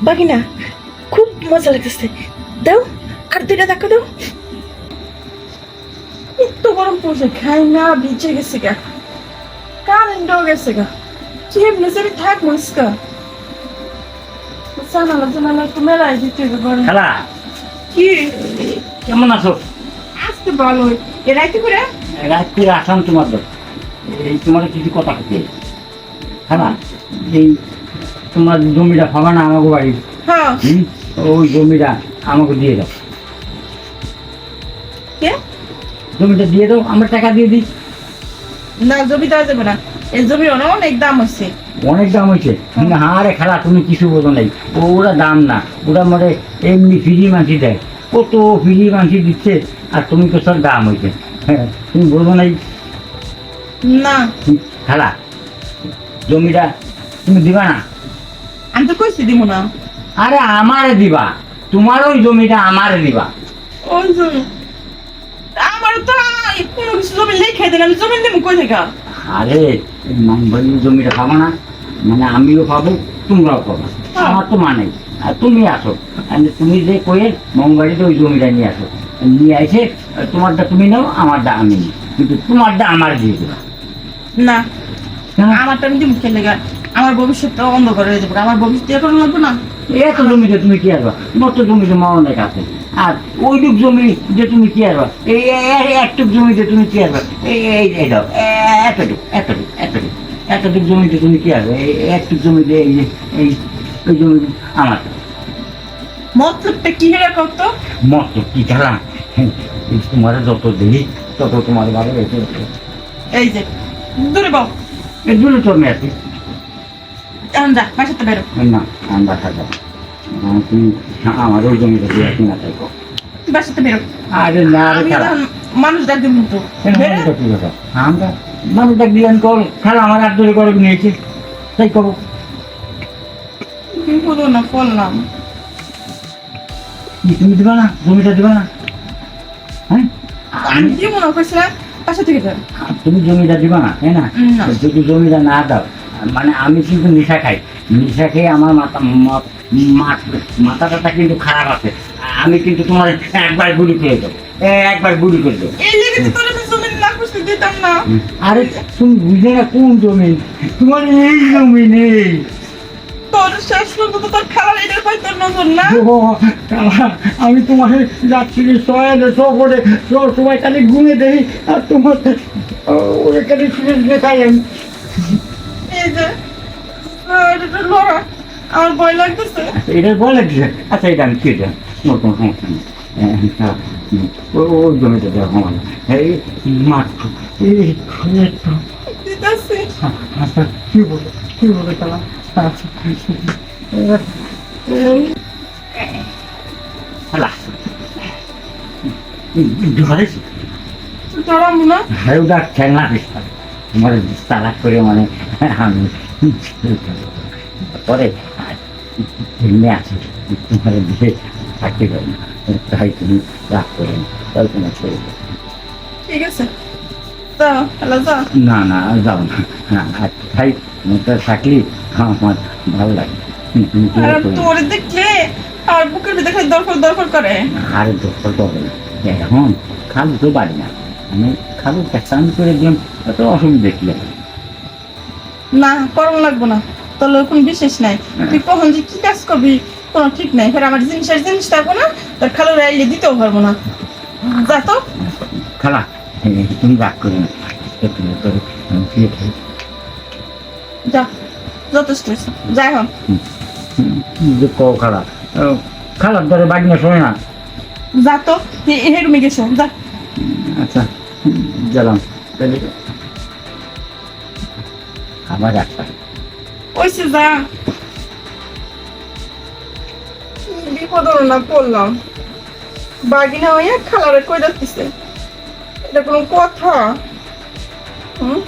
বাগিনা খুব মজা লাগতেছে, দাও আর দুইটা দেখা দাও। এত গরম পড়ছে, খাই না ভিজে গেছে গা, কারেন্টও গেছে গা, কেমনে যে আমি থাকবো ইসকা জানালা জানালা একটু মেলাই দিতে হবে। খালা কি কেমন আছো? আসতে ভালো এরাইতে করে রাত্রে আসলাম তোমার দর এই তোমার কিছু কথা খেতে। খালা এই তোমার জমিটা ফাঁকা না আমাকে বাড়ি, হ্যাঁ ওই জমিটা আমাকে দিয়ে দাও। কে জমিটা দিয়ে দাও, আমরা টাকা দিয়ে দিই। না জমি দেওয়া যাবে না, এই জমির অনেক দাম হচ্ছে। অনেক দাম হয়েছে। হারে খালা তুমি কিছু বোঝো নাই, ওরা দাম না, ওরা মানে এমনি ফ্রি মানসি দেয়, কত ফ্রি মানসি দিচ্ছে, আর তুমি তো সব দাম হয়েছে। হ্যাঁ তুমি বলবো নাই। না খালা জমিটা তুমি দিবা না? আমি তো কইছি দিব না। আরে আমারে দিবা, তোমার ওই জমিটা আমারে দিবা। ওই জমি আমার তো কোনো কিছু জমি লিখে দেন, আমি জমি দেবো কই থেকে? আরে মামবাড়ির জমিটা পাবো না, মানে আমিও পাবো তোমরাও পাবো, আমার তো মানে। আর তুমি আসো, আর তুমি যে কয়ে মঙ্গবাড়িতে ওই জমিটা নিয়ে আসো, নিয়ে এসে তোমারটা তুমি নাও, আমারটা আমি নিই, কিন্তু তোমারটা আমার দিয়ে দেবো। না কেন? আমারটা আমি দিব খেলে গা, আমার ভবিষ্যৎটা অন্ধকার হয়ে যাবে, আমার ভবিষ্যৎ এখন লাগবে না। এত জমিতে তুমি কি আসবা? মতো জমিতে অনেক আছে, আর ওইটুক জমি যে তুমি কি আসবা? এই একটুক জমিতে তুমি কি আসবা? এই দাও এতটুক এতটুক এতটুক এতটুক জমিতে তুমি কি আসবে? এই একটুক জমিতে এই যে এই ওই জমিতে আমার মতলবটা কি হেরা করতো? মতো কি খেলাম? তোমার যত দেরি তত তোমার ভালো হয়েছে। এই যে দূরে বাবু, এগুলো তো আমি আছি এখন যা বাসাতে বেরো। না, আমি বাসা যাবো। তুমি আমার ওই জমিটা দিয়ে কিনা থাকো। বাসাতে বেরো। আরে না রে আমি খেলা, এখন মানুষ ডাকবে কিন্তু বেরো। আমরা মানুষটা দিলেন কর, খেলা আমার আর ধরে করে নিয়েছে, তাই করো। বিপদ না করলাম। তুমি দিবা না? জমিটা দিবা না? হ্যাঁ আমি দিব না কইছিলাম, বাসা থেকে বেরো। তুমি জমিটা দিবা না, তাই না? না। যদি জমিটা না দাও, মানে আমি কিন্তু নেশা খাই, নেশা খেয়ে আমার মাথাটা কিন্তু খারাপ আছে। আমি কিন্তু তোমার একবার গুলি করে দেবো, একবার গুলি করে দেবো। এই লেগে তো তোর আমি জমি না করতে দিতাম না। আরে তুমি বুঝলে না কোন জমি, তোমার এই জমি নেই। তোর শেষ পর্যন্ত তোর খেলার এটার পাই তোর নজর না। আমি তোমার যাচ্ছি করে সবাই খালি ঘুমে দেই, আর তোমার ওরা খালি দেখাই আমি। এই যে এটা তো লড়া, আমার ভয় লাগতেছে। এটা বলে দিছে। আচ্ছা এটা আমি কেটে নতুন সমস্যা নেই। ওই জমিটা দেওয়া আমার এই মাত্র দিতেছি। আচ্ছা কি বলে তারা? আচ্ছা হ্যালা ধরেছি ধরাম না। ওটা খেলনা পিস্তা তোমার তালাক করে, মানে আমি পরে এমনি আছে তোমার দিয়ে থাকতে পারি না, তাই তুমি রাগ করে না, তাই তোমার ছেড়ে দেবো। ঠিক আছে যা হ্যালো যা। না না যাও না, হ্যাঁ আর তাই তোমার থাকলি আমার ভালো লাগে। তুমি কি আর করবে? তোরে দেখলে আর বুকের ভিতরে খালি দরকার দরকার করে। আরে দরকার হবে না, এখন খালু তো বাড়ি না, আমি খালু চান করে দিলাম, অত অসুবিধা কি আছে? না করণ লাগবো না, তোর কোন বিশেষ নাই। তুই কখন যে কি কাজ করবি কোনো ঠিক নাই, ফের আমার জিনিস থাকবো না, তোর খালো রাইলে দিতেও পারবো না। যা তো খালা তুমি রাগ করে না, তুমি করে আমি ফিরে খাই। যা, যথেষ্ট হয়েছে যা এখন। যে কও খালা, খালার ধরে বাড়ি না শোনে না। যা তো হে রুমে গেছো যা। আচ্ছা গেলাম, তাহলে আবার একটা ওইসে যা। বিপদ না পড়লাম, বাগিনা হইয়া খালারে কই রাখতেছে, এটা কোনো কথা? হুম